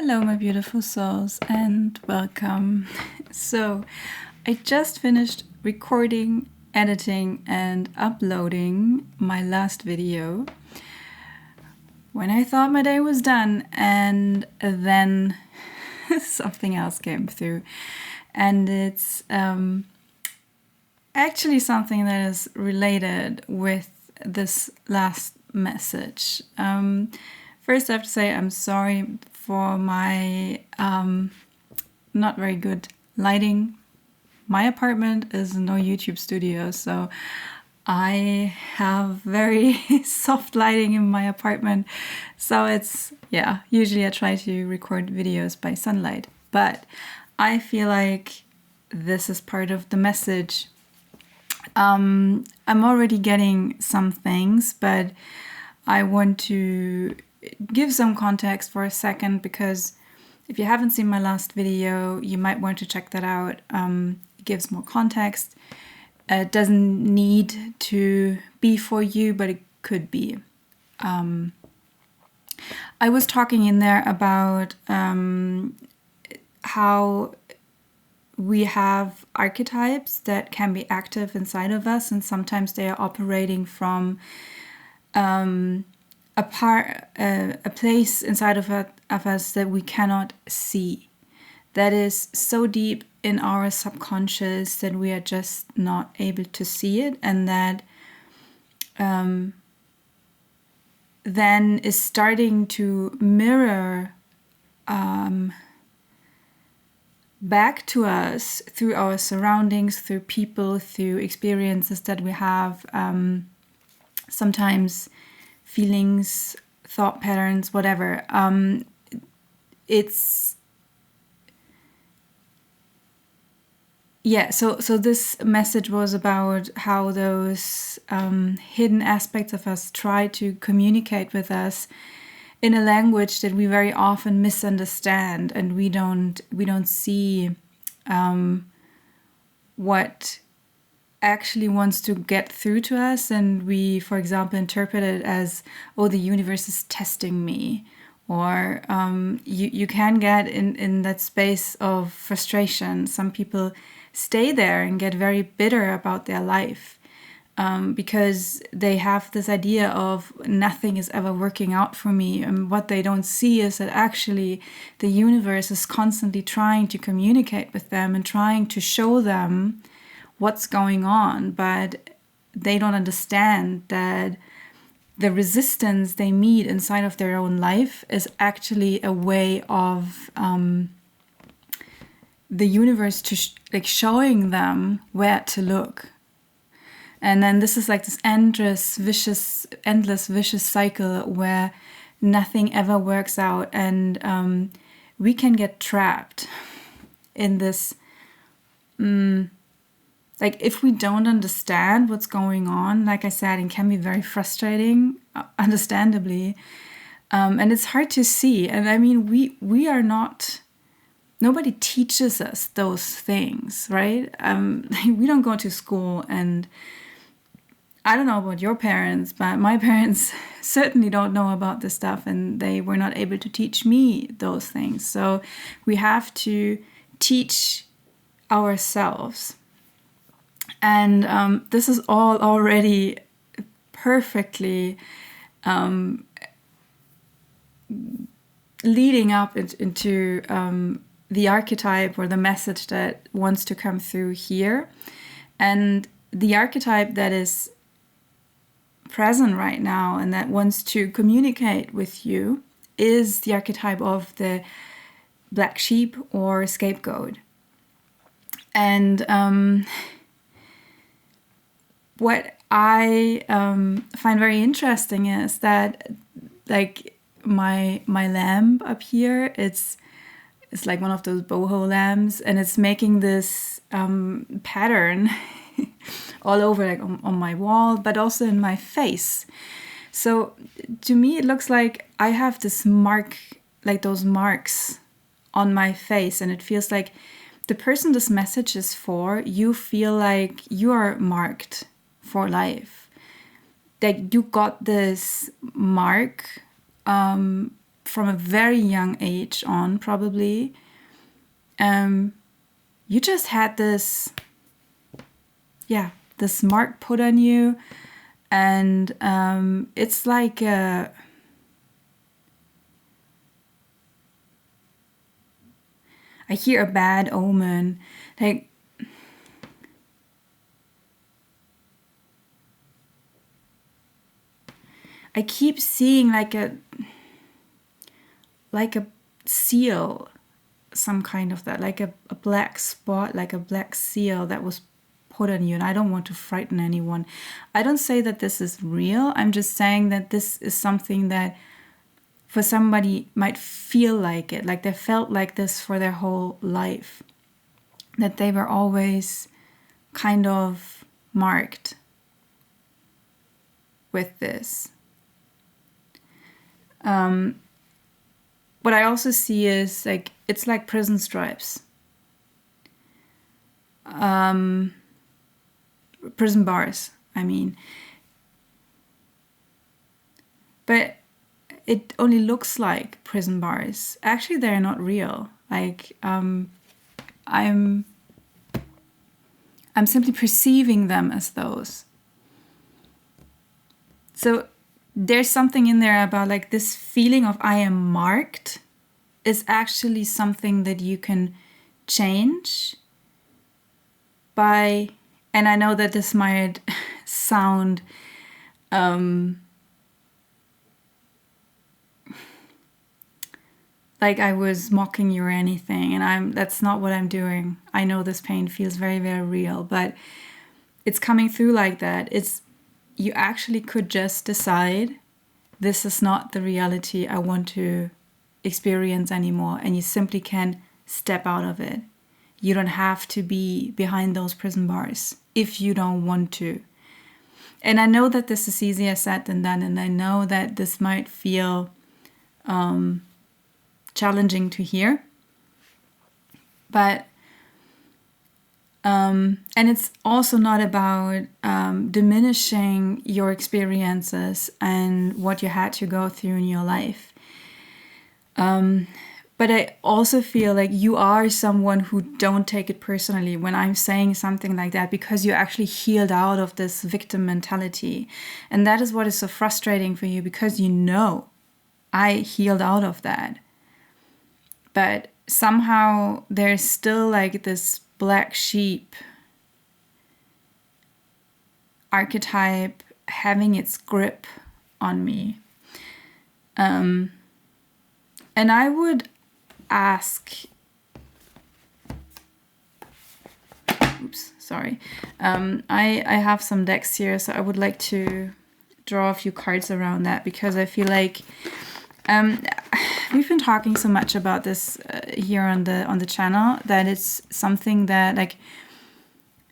Hello, my beautiful souls, and welcome. So, I just finished recording, editing, and uploading my last video when I thought my day was done, and then something else came through. And it's actually something that is related with this last message. First, I have to say I'm sorry for my not very good lighting. My apartment is no YouTube studio, so I have very soft lighting in my apartment. So it's, usually I try to record videos by sunlight, but I feel like this is part of the message. I'm already getting some things, but I want to give some context for a second, because if you haven't seen my last video, you might want to check that out. It gives more context. It doesn't need to be for you, but it could be. I was talking in there about how we have archetypes that can be active inside of us, and sometimes they are operating from a place inside of us that we cannot see, that is so deep in our subconscious that we are just not able to see it, and that then is starting to mirror back to us through our surroundings, through people, through experiences that we have, sometimes feelings, thought patterns, whatever. So this message was about how those hidden aspects of us try to communicate with us in a language that we very often misunderstand, and we don't see what actually wants to get through to us, and we, for example, interpret it as, oh, the universe is testing me, or you can get in that space of frustration. Some people stay there and get very bitter about their life because they have this idea of nothing is ever working out for me, and what they don't see is that actually the universe is constantly trying to communicate with them and trying to show them what's going on, but they don't understand that the resistance they meet inside of their own life is actually a way of the universe to showing them where to look. And then this is like this endless vicious cycle where nothing ever works out, and we can get trapped in this. If we don't understand what's going on, like I said, it can be very frustrating, understandably. And it's hard to see. And I mean, we are not, nobody teaches us those things, right? We don't go to school, and I don't know about your parents, but my parents certainly don't know about this stuff, and they were not able to teach me those things. So we have to teach ourselves. And this is all already perfectly leading up into the archetype or the message that wants to come through here. And the archetype that is present right now and that wants to communicate with you is the archetype of the black sheep or scapegoat. And what I find very interesting is that, like, my lamp up here, it's like one of those boho lamps, and it's making this pattern all over, like on my wall, but also in my face. So to me, it looks like I have this mark, like those marks on my face, and it feels like the person this message is for, you feel like you are marked for life. That you got this mark from a very young age on, probably, you just had this mark put on you. And it's like I hear a bad omen. Like, I keep seeing like a seal, some kind of that, like a black spot, like a black seal that was put on you. And I don't want to frighten anyone. I don't say that this is real. I'm just saying that this is something that for somebody might feel like it, like they felt like this for their whole life, that they were always kind of marked with this. What I also see is like, it's like prison stripes. Prison bars, I mean. But it only looks like prison bars. Actually, they're not real. Like, I'm simply perceiving them as those. So there's something in there about like this feeling of I am marked is actually something that you can change by, and I know that this might sound like I was mocking you or anything, and that's not what I'm doing. I know this pain feels very, very real, but it's coming through like that. You actually could just decide this is not the reality I want to experience anymore, and you simply can step out of it. You don't have to be behind those prison bars if you don't want to. And I know that this is easier said than done, and I know that this might feel challenging to hear, but and it's also not about diminishing your experiences and what you had to go through in your life. But I also feel like you are someone who don't take it personally when I'm saying something like that, because you actually healed out of this victim mentality. And that is what is so frustrating for you, because you know I healed out of that. But somehow there's still like this black sheep archetype having its grip on me. And I would ask, I have some decks here, so I would like to draw a few cards around that, because I feel like we've been talking so much about this here on the channel, that it's something that, like,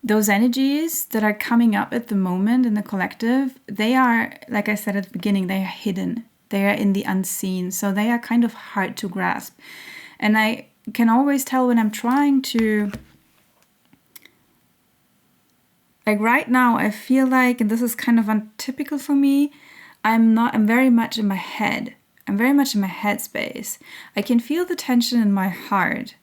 those energies that are coming up at the moment in the collective, they are, like I said at the beginning, they are hidden. They are in the unseen. So they are kind of hard to grasp. And I can always tell when I'm trying to, like right now, I feel like, and this is kind of untypical for me, I'm very much in my head. I'm very much in my headspace. I can feel the tension in my heart,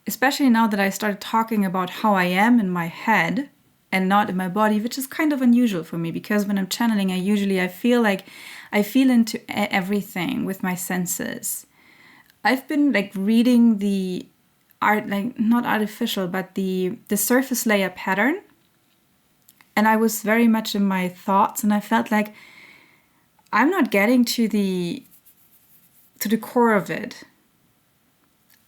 especially now that I started talking about how I am in my head and not in my body, which is kind of unusual for me, because when I'm channeling, I feel like I feel into everything with my senses. I've been like reading the art, like not artificial, but the surface layer pattern. And I was very much in my thoughts, and I felt like I'm not getting to the core of it.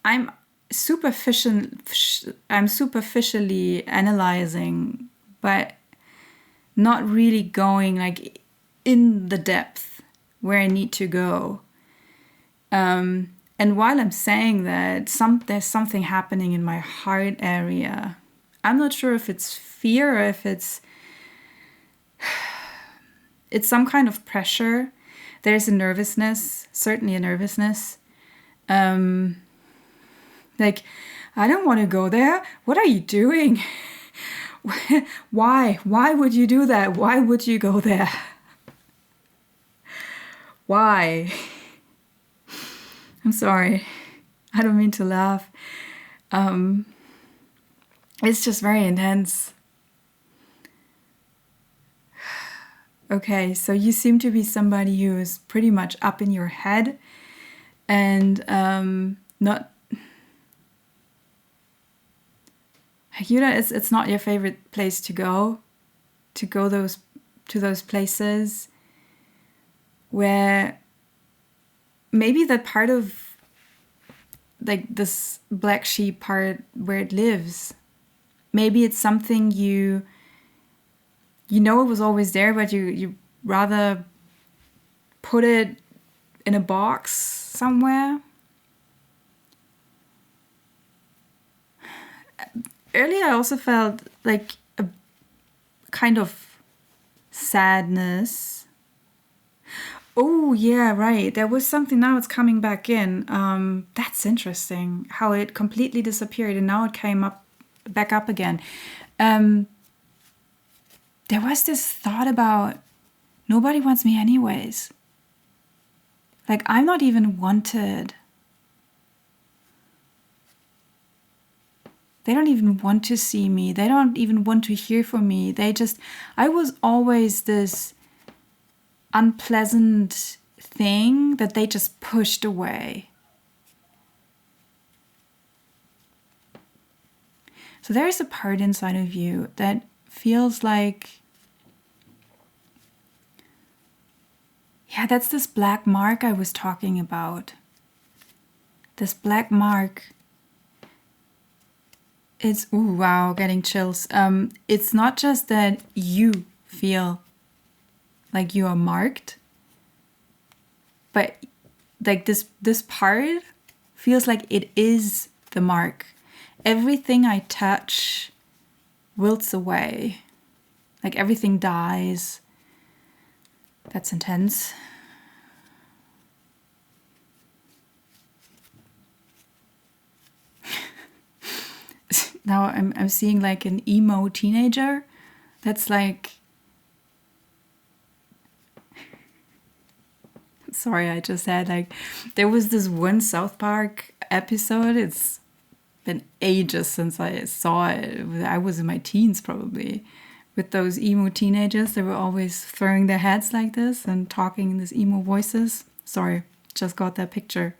I'm superficially analyzing, but not really going like in the depth where I need to go. And while I'm saying that, there's something happening in my heart area. I'm not sure if it's fear or if it's some kind of pressure. There's a nervousness, certainly a nervousness. Like, I don't want to go there. What are you doing? Why? Why would you do that? Why would you go there? Why? I'm sorry. I don't mean to laugh. It's just very intense. Okay, so you seem to be somebody who is pretty much up in your head and not... it's not your favorite place to go to those places where maybe that part of like this black sheep part where it lives, maybe it's something you know it was always there, but you rather put it in a box somewhere. Earlier I also felt like a kind of sadness. Oh yeah, right. There was something, now it's coming back in. That's interesting how it completely disappeared and now it came back up again. There was this thought about nobody wants me anyways. Like, I'm not even wanted. They don't even want to see me. They don't even want to hear from me. I was always this unpleasant thing that they just pushed away. So there is a part inside of you that feels like, yeah, that's this black mark I was talking about. This black mark. It's, ooh, wow, getting chills. It's not just that you feel like you are marked, but like this part feels like it is the mark. Everything I touch wilts away. Like everything dies. That's intense. Now I'm seeing like an emo teenager. That's like... Sorry, I just said, like, there was this one South Park episode. It's been ages since I saw it. I was in my teens probably. With those emo teenagers, they were always throwing their heads like this and talking in these emo voices. Sorry, just got that picture.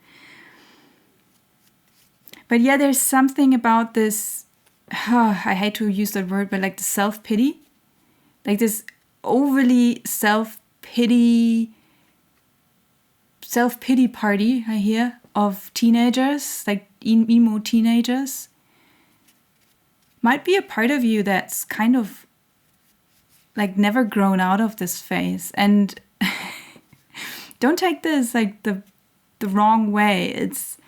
But yeah, there's something about this... I hate to use that word, but like the self-pity. Like this overly self-pity party, I hear, of teenagers, like emo teenagers. Might be a part of you that's kind of like never grown out of this phase. And don't take this like the wrong way. It's,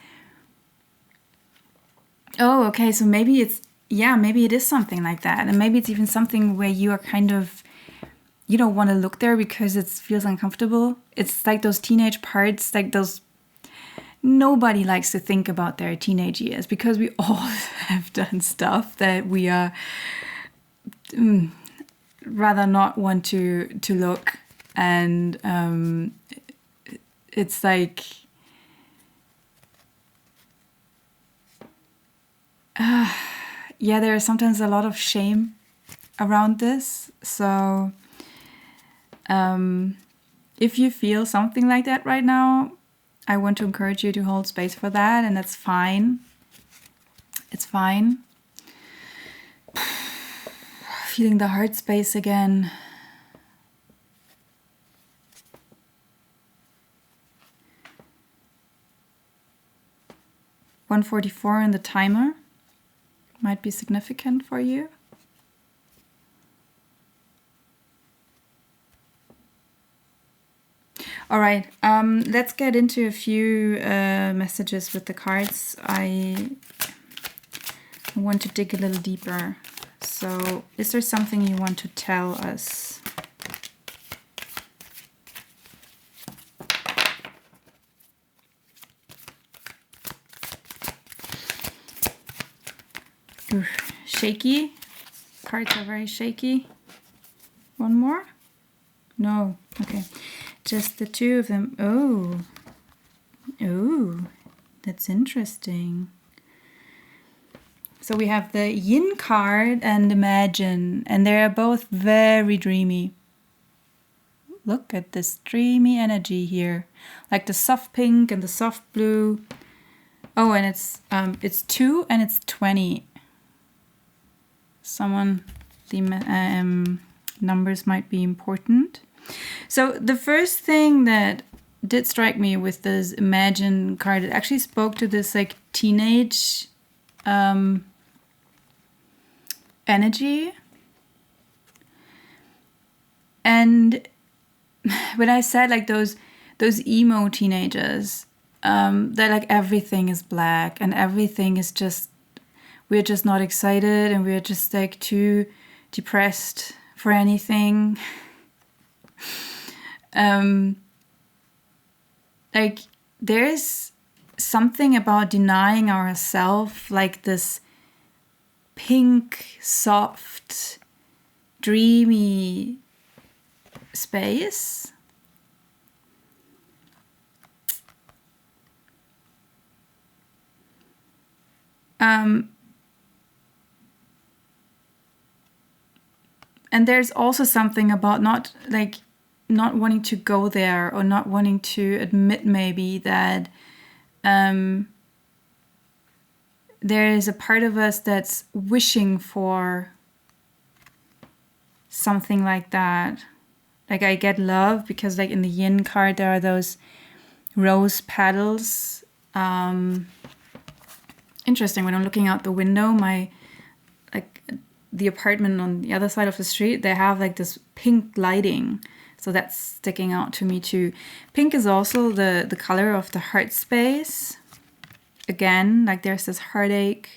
oh, okay, so maybe it is something like that. And maybe it's even something where you are kind of, you don't want to look there because it feels uncomfortable. It's like those teenage parts, like those... Nobody likes to think about their teenage years because we all have done stuff that we are rather not want to look. And it's like... yeah, there is sometimes a lot of shame around this. So if you feel something like that right now, I want to encourage you to hold space for that, and that's fine. It's fine. Feeling the heart space again. $144 in the timer might be significant for you. All right, let's get into a few messages with the cards. I want to dig a little deeper. So, is there something you want to tell us? Oof, shaky. Cards are very shaky. One more? No. Okay. Just the two of them. Oh. That's interesting. So we have the Yin card and Imagine, and they are both very dreamy. Look at this dreamy energy here, like the soft pink and the soft blue. Oh, and it's 2 and it's 20. The numbers might be important. So the first thing that did strike me with this Imagine card, it actually spoke to this like teenage energy. And when I said like those emo teenagers, that like everything is black and everything is just, we're just not excited and we're just like too depressed for anything. Like there's something about denying ourselves like this pink, soft, dreamy space. And there's also something about not wanting to go there, or not wanting to admit maybe that there is a part of us that's wishing for something like that. Like I get love because like in the Yin card there are those rose petals. Interesting, when I'm looking out the window, the apartment on the other side of the street, they have like this pink lighting. So that's sticking out to me too. Pink is also the color of the heart space. Again, like there's this heartache.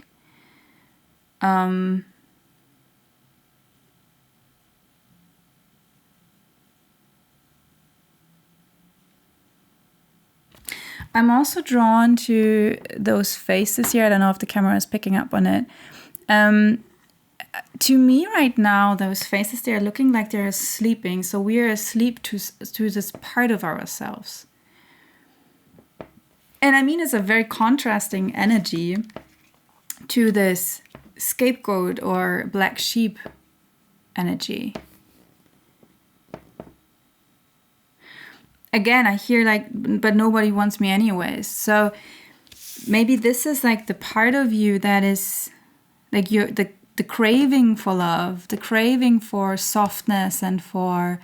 I'm also drawn to those faces here. I don't know if the camera is picking up on it. To me right now, those faces, they're looking like they're sleeping. So we are asleep to this part of ourselves. And I mean, it's a very contrasting energy to this scapegoat or black sheep energy. Again, I hear like, but nobody wants me anyways. So maybe this is like the part of you that is like the craving for love, the craving for softness and for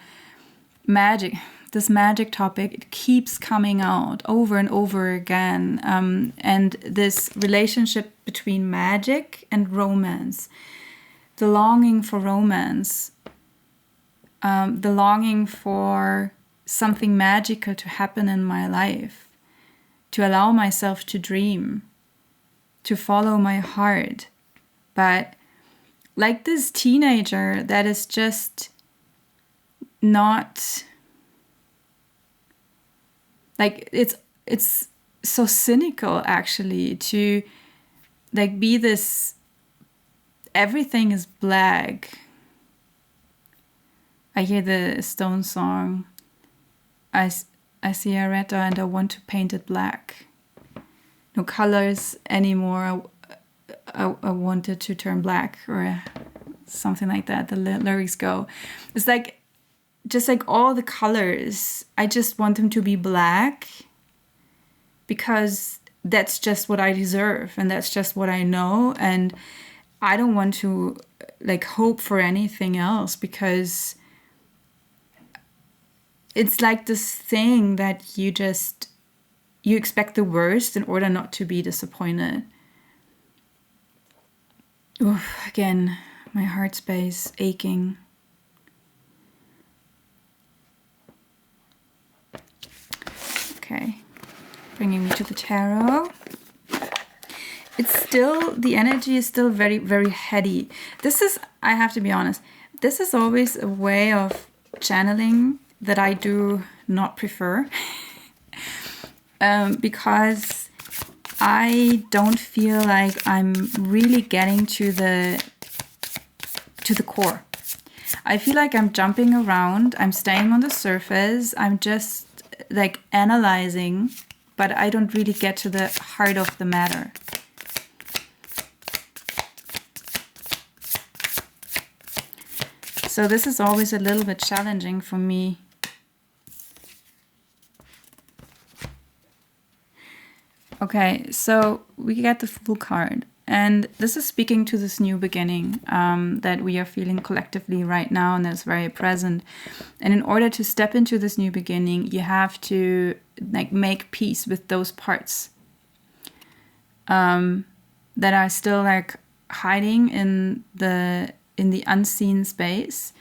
magic. This magic topic, it keeps coming out over and over again. And this relationship between magic and romance, the longing for romance, the longing for something magical to happen in my life, to allow myself to dream, to follow my heart. But like this teenager that is just not like, it's so cynical actually to like be this, everything is black. I hear the Stone song, I see a red dot and I want to paint it black. No colors anymore. I want it to turn black, or something like that. The lyrics go. It's like, just like all the colors, I just want them to be black because that's just what I deserve and that's just what I know. And I don't want to like hope for anything else, because it's like this thing that you expect the worst in order not to be disappointed. Oof, again, my heart space aching. Okay, bringing me to the tarot. It's still, the energy is still very, very heady. This is, I have to be honest, this is always a way of channeling that I do not prefer. Because I don't feel like I'm really getting to the core. I feel like I'm jumping around, I'm staying on the surface, I'm just like analyzing but I don't really get to the heart of the matter. So this is always a little bit challenging for me. Okay, so we get the Fool card. And this is speaking to this new beginning that we are feeling collectively right now, and that's very present. And in order to step into this new beginning, you have to like make peace with those parts that are still like hiding in the unseen space.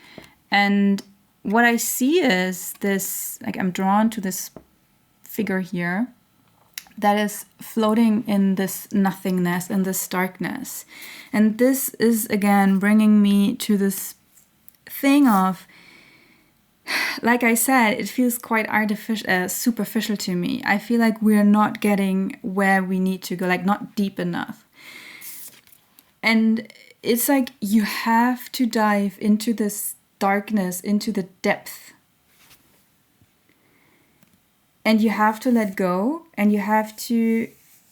And what I see is this, like I'm drawn to this figure here that is floating in this nothingness and this darkness. And this is again bringing me to this thing of, like I said, it feels quite artificial, superficial to me. I feel like we're not getting where we need to go, like not deep enough. And it's like you have to dive into this darkness, into the depth. And you have to let go, and you have to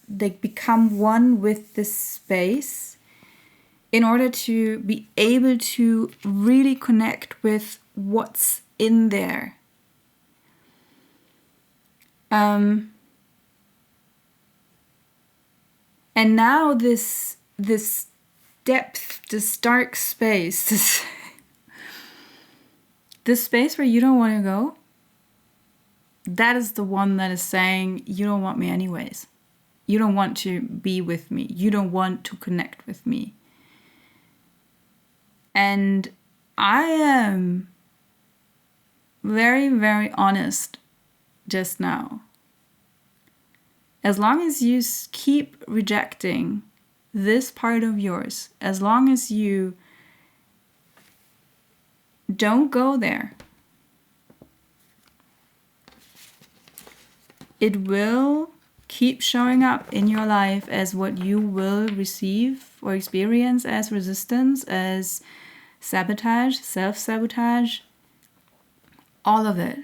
like become one with this space in order to be able to really connect with what's in there. And now this depth, this dark space, this space where you don't want to go, that is the one that is saying, you don't want me anyways. You don't want to be with me. You don't want to connect with me. And I am very, very honest just now. As long as you keep rejecting this part of yours, as long as you don't go there, it will keep showing up in your life as what you will receive or experience as resistance, as sabotage, self-sabotage, all of it.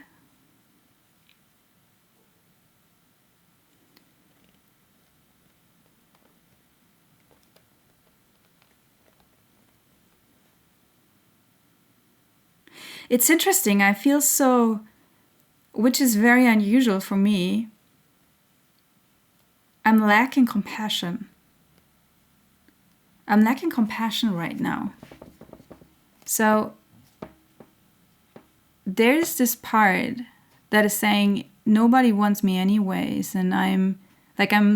It's interesting, I feel so, which is very unusual for me, I'm lacking compassion. I'm lacking compassion right now. So there's this part that is saying, nobody wants me anyways, and I'm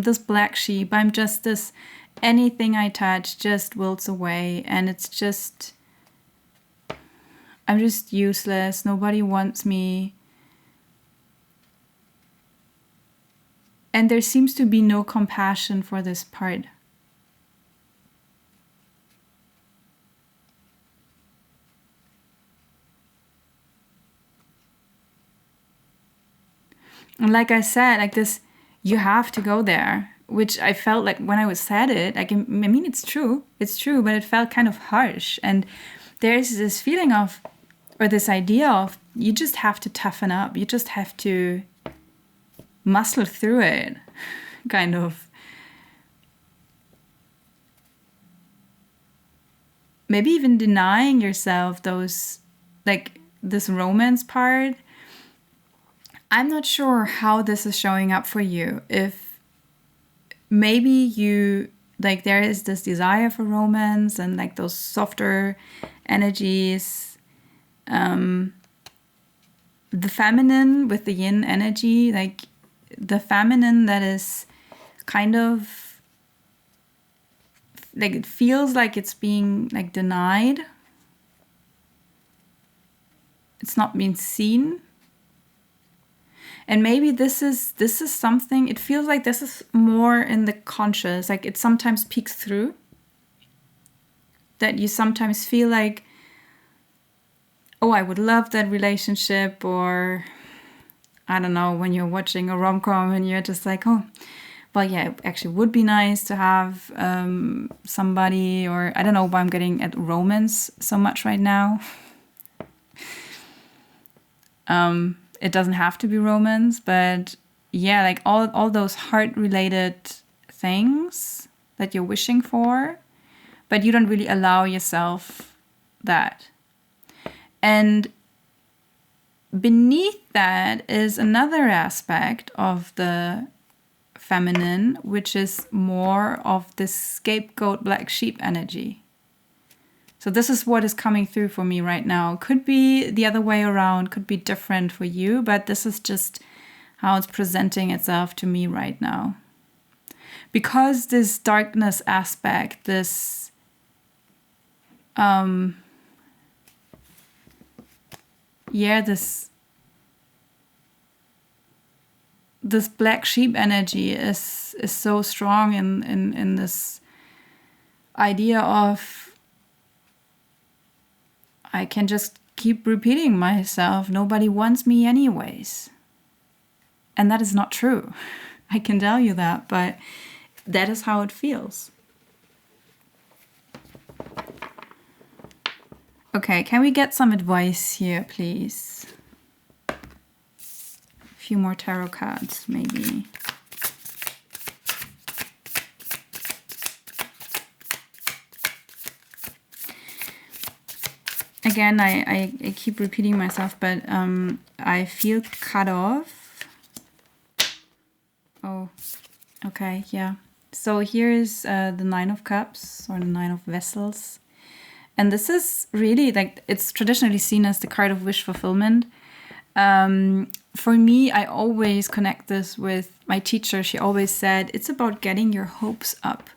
this black sheep, I'm just this, anything I touch just wilts away, and it's just, I'm just useless, nobody wants me. And there seems to be no compassion for this part. And like I said, like this, you have to go there, which I felt like when I was said it, like, I mean, it's true, but it felt kind of harsh. And there's this feeling of, or this idea of, you just have to toughen up, you just have to muscle through it, kind of. Maybe even denying yourself those, like this romance part. I'm not sure how this is showing up for you. If maybe you, like there is this desire for romance and like those softer energies, the feminine with the yin energy, like the feminine that is kind of like, it feels like it's being like denied. It's not being seen. And maybe this is something, it feels like this is more in the conscious, like it sometimes peeks through. That you sometimes feel like, oh, I would love that relationship, or I don't know, when you're watching a rom-com and you're just like, oh, well, yeah, it actually would be nice to have somebody, or I don't know why I'm getting at romance so much right now. It doesn't have to be romance, but yeah, like all those heart-related things that you're wishing for, but you don't really allow yourself that. And beneath that is another aspect of the feminine, which is more of the scapegoat black sheep energy. So this is what is coming through for me right now. Could be the other way around, could be different for you, but this is just how it's presenting itself to me right now. Because this darkness aspect, this this black sheep energy is so strong in this idea of, I can just keep repeating myself, nobody wants me anyways. And that is not true. I can tell you that, but that is how it feels. Okay, can we get some advice here, please? A few more tarot cards, maybe. Again, I keep repeating myself, but I feel cut off. Oh, okay, yeah. So here is the Nine of Cups, or the Nine of Vessels. And this is really, like, it's traditionally seen as the card of wish fulfillment. For me, I always connect this with my teacher. She always said, it's about getting your hopes up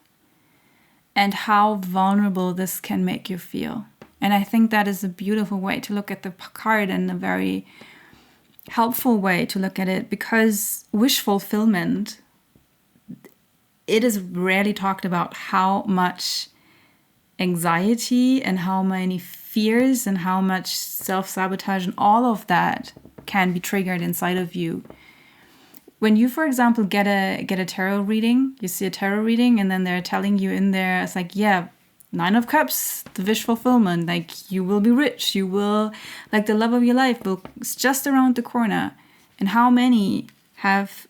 and how vulnerable this can make you feel. And I think that is a beautiful way to look at the card, and a very helpful way to look at it, because wish fulfillment, it is rarely talked about how much anxiety and how many fears and how much self-sabotage and all of that can be triggered inside of you. When you, for example, get a tarot reading, you see a tarot reading, and then they're telling you in there, it's like, yeah, Nine of Cups, the wish fulfillment, like, you will be rich, you will, like, the love of your life it's just around the corner. And how many have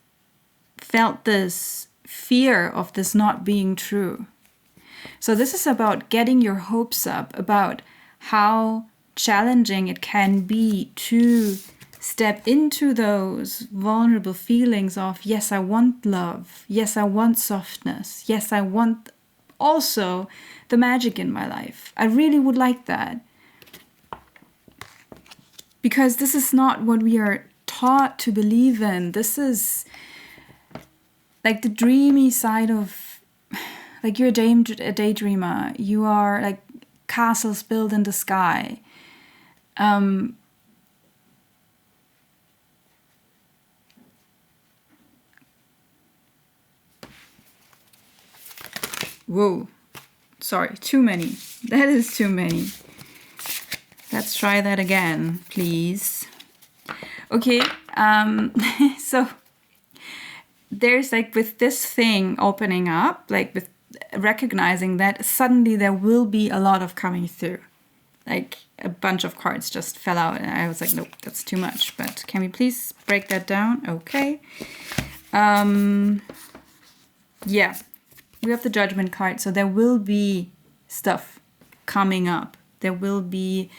felt this fear of this not being true? So this is about getting your hopes up, about how challenging it can be to step into those vulnerable feelings of, yes, I want love, yes, I want softness, yes, I want also the magic in my life. I really would like that. Because this is not what we are taught to believe in. This is like the dreamy side of, like, you're a daydreamer. You are like castles built in the sky. Whoa, sorry, too many. That is too many. Let's try that again, please. Okay, so there's, like, with this thing opening up, like with recognizing that suddenly there will be a lot of coming through. Like, a bunch of cards just fell out, and I was like, nope, that's too much. But can we please break that down? Okay. Yeah. We have the Judgment card, so there will be stuff coming up. There will be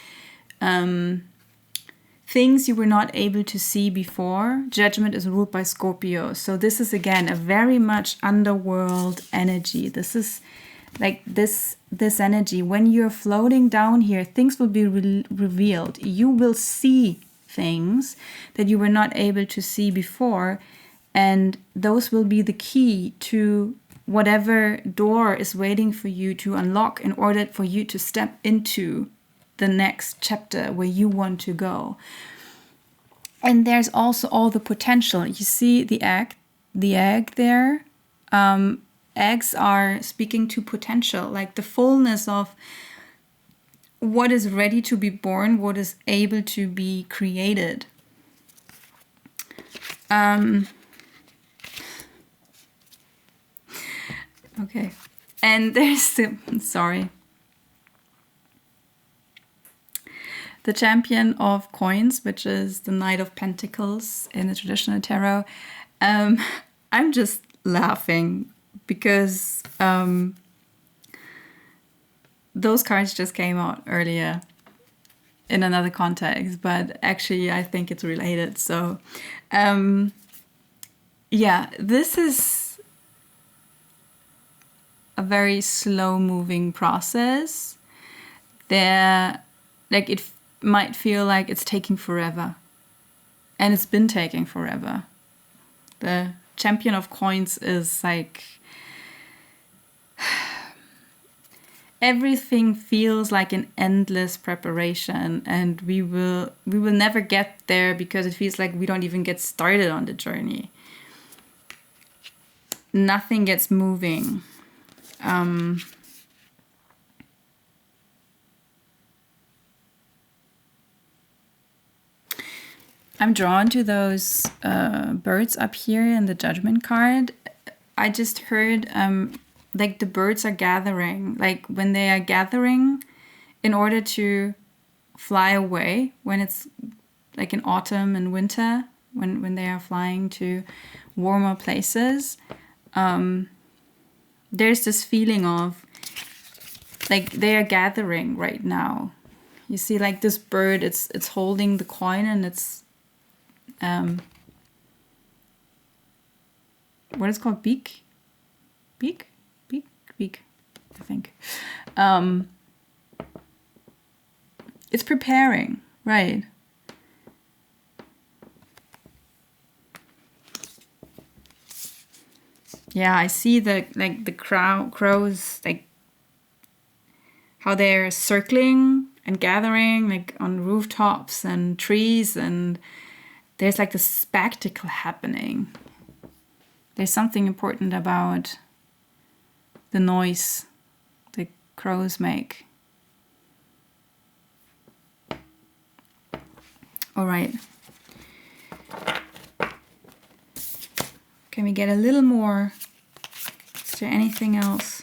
things you were not able to see before. Judgment is ruled by Scorpio, so this is, again, a very much underworld energy. This is like this energy. When you're floating down here, things will be revealed. You will see things that you were not able to see before, and those will be the key to whatever door is waiting for you to unlock in order for you to step into the next chapter where you want to go. And there's also all the potential. You see the egg there. Eggs are speaking to potential, like the fullness of what is ready to be born, what is able to be created. Okay, and there's the Champion of Coins, which is the Knight of Pentacles in the traditional tarot. Um, I'm just laughing because those cards just came out earlier in another context, but actually I think it's related. So, yeah, this is a very slow moving process. There, like it might feel like it's taking forever, and it's been taking forever. The champion of coins is like everything feels like an endless preparation, and we will never get there because it feels like we don't even get started on the journey. Nothing gets moving. I'm drawn to those birds up here in the judgment card. I just heard like the birds are gathering, like when they are gathering in order to fly away when it's like in autumn and winter, when they are flying to warmer places. There's this feeling of like they are gathering right now. You see, like this bird, it's holding the coin, and it's what is called beak, I think. It's preparing, right? Yeah, I see the crows, like how they're circling and gathering like on rooftops and trees, and there's like the spectacle happening. There's something important about the noise the crows make. All right. Can we get a little more? Is there anything else?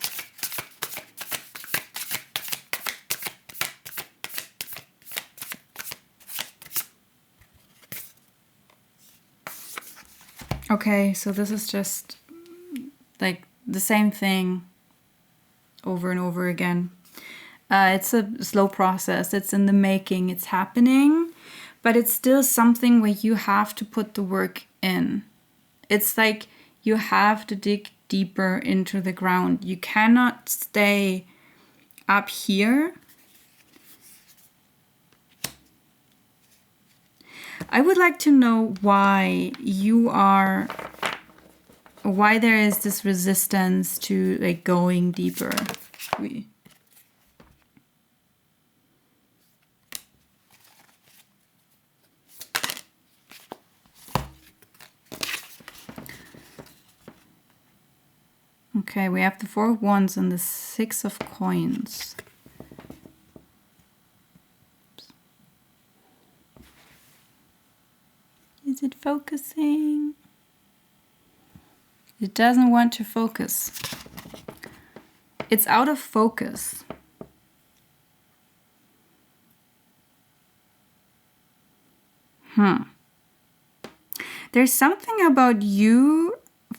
Okay, so this is just like the same thing over and over again. It's a slow process. It's in the making. It's happening, but it's still something where you have to put the work in. It's like you have to dig deeper into the ground. You cannot stay up here. I would like to know why there is this resistance to like going deeper. Okay, we have the 4 of Wands and the 6 of Coins. Is it focusing? It doesn't want to focus. It's out of focus. There's something about you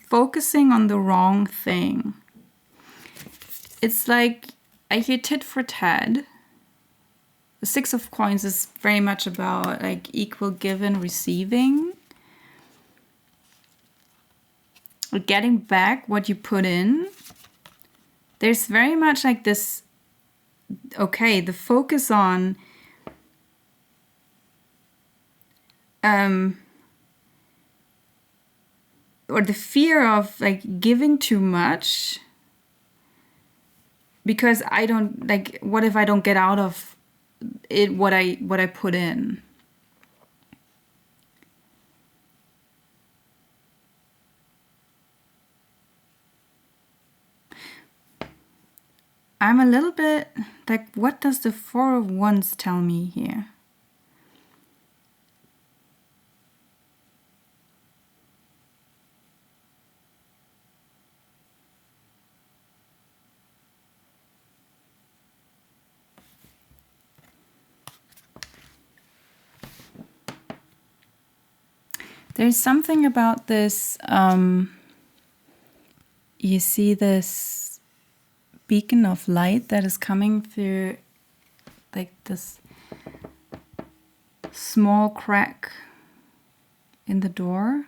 focusing on the wrong thing. It's like I hear tit for tat. The 6 of Coins is very much about like equal give and receiving. Getting back what you put in. There's very much like this, okay, the focus on or the fear of like giving too much because I don't like, what if I don't get out of it what I put in? I'm a little bit like, what does the 4 of Wands tell me here? There's something about this, you see this beacon of light that is coming through like this small crack in the door.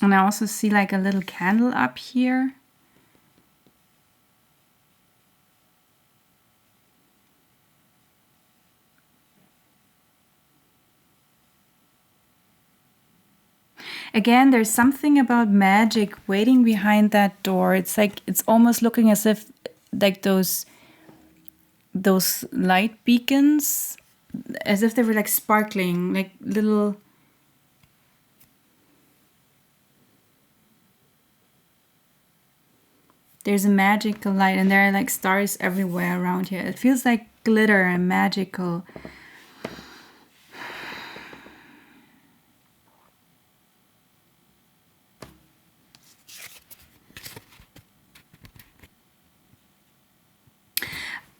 And I also see like a little candle up here. Again, there's something about magic waiting behind that door. It's like, it's almost looking as if like those light beacons, as if they were like sparkling, like little. There's a magical light, and there are like stars everywhere around here. It feels like glitter and magical.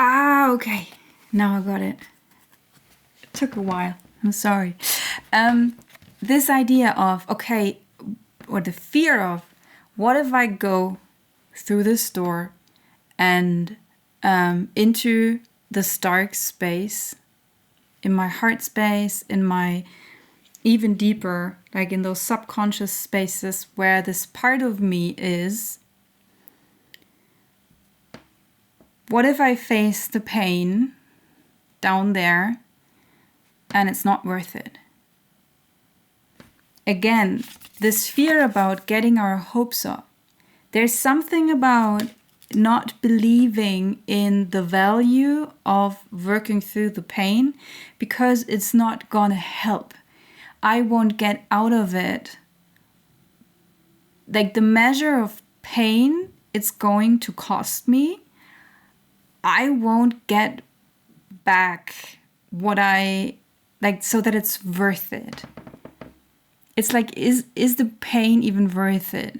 Ah, okay. Now I got it. It took a while. I'm sorry. This idea of, okay, or the fear of, what if I go through this door and into this dark space, in my heart space, in my even deeper, like in those subconscious spaces where this part of me is. What if I face the pain down there and it's not worth it? Again, this fear about getting our hopes up. There's something about not believing in the value of working through the pain because it's not gonna help. I won't get out of it. Like the measure of pain it's going to cost me, I won't get back what I like so that it's worth it. It's like, is the pain even worth it?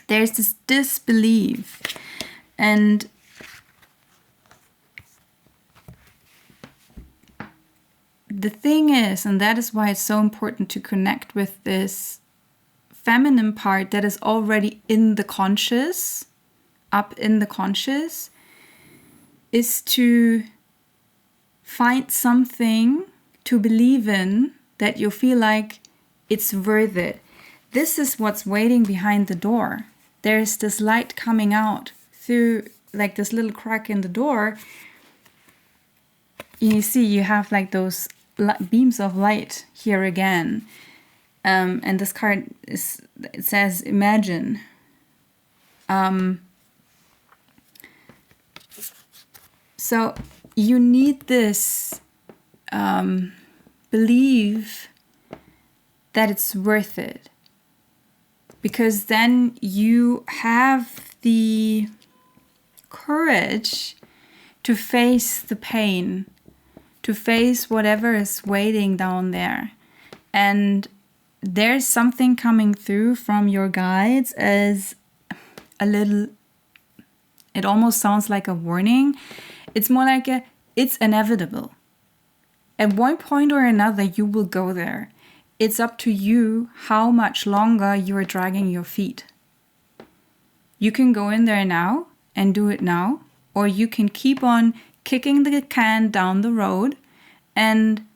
There's this disbelief. And the thing is, and that is why it's so important to connect with this feminine part that is already in the conscious, up in the conscious, is to find something to believe in that you feel like it's worth it. This is what's waiting behind the door. There's this light coming out through like this little crack in the door. You see, you have like those beams of light here again. And this card it says, imagine. So you need this belief that it's worth it. Because then you have the courage to face the pain, to face whatever is waiting down there. And there's something coming through from your guides as a little, it almost sounds like a warning. It's more like it's inevitable. At one point or another, you will go there. It's up to you how much longer you are dragging your feet. You can go in there now and do it now, or you can keep on kicking the can down the road, and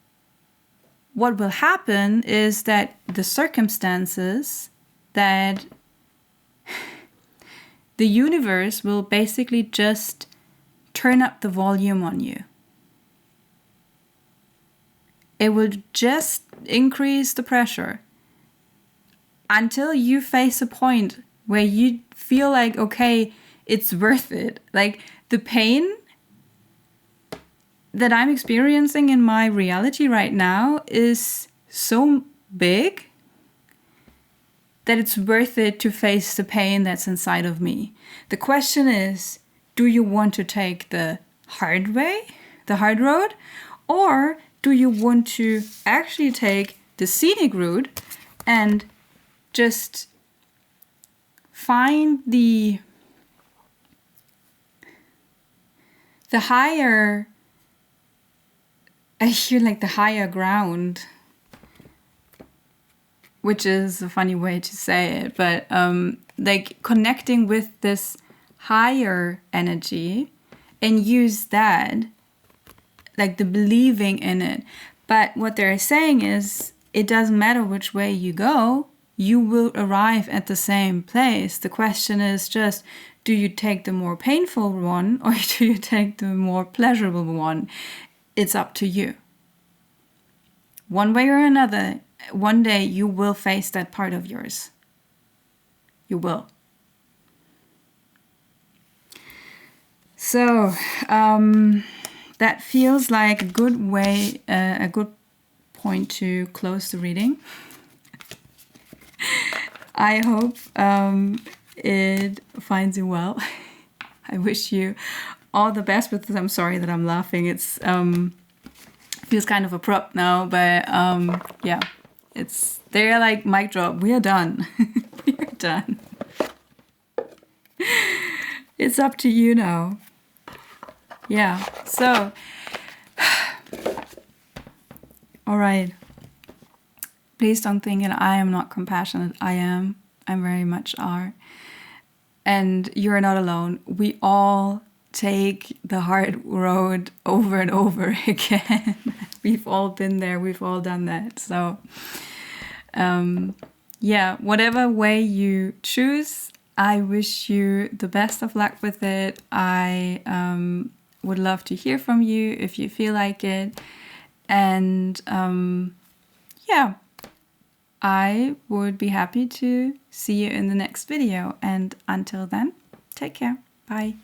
what will happen is that the circumstances, that the universe will basically just turn up the volume on you. It will just increase the pressure until you face a point where you feel like, okay, it's worth it. Like the pain that I'm experiencing in my reality right now is so big that it's worth it to face the pain that's inside of me. The question is, do you want to take the hard way, the hard road, or do you want to actually take the scenic route and just find the higher I feel like the higher ground, which is a funny way to say it, but like connecting with this higher energy and use that, like the believing in it. But what they're saying is it doesn't matter which way you go, you will arrive at the same place. The question is just, do you take the more painful one or do you take the more pleasurable one? It's up to you. One way or another, one day you will face that part of yours. You will. So, that feels like a good way, a good point to close the reading. I hope it finds you well. I wish you all the best with this. I'm sorry that I'm laughing. It's feels kind of abrupt now, but yeah, they're like mic drop. We are done. We are done. It's up to you now. Yeah. So, all right. Please don't think that I am not compassionate. I am. I very much are. And you're not alone. We all take the hard road over and over again. We've all been there. We've all done that. So, yeah, whatever way you choose, I wish you the best of luck with it. I would love to hear from you if you feel like it. And yeah, I would be happy to see you in the next video. And until then, take care. Bye.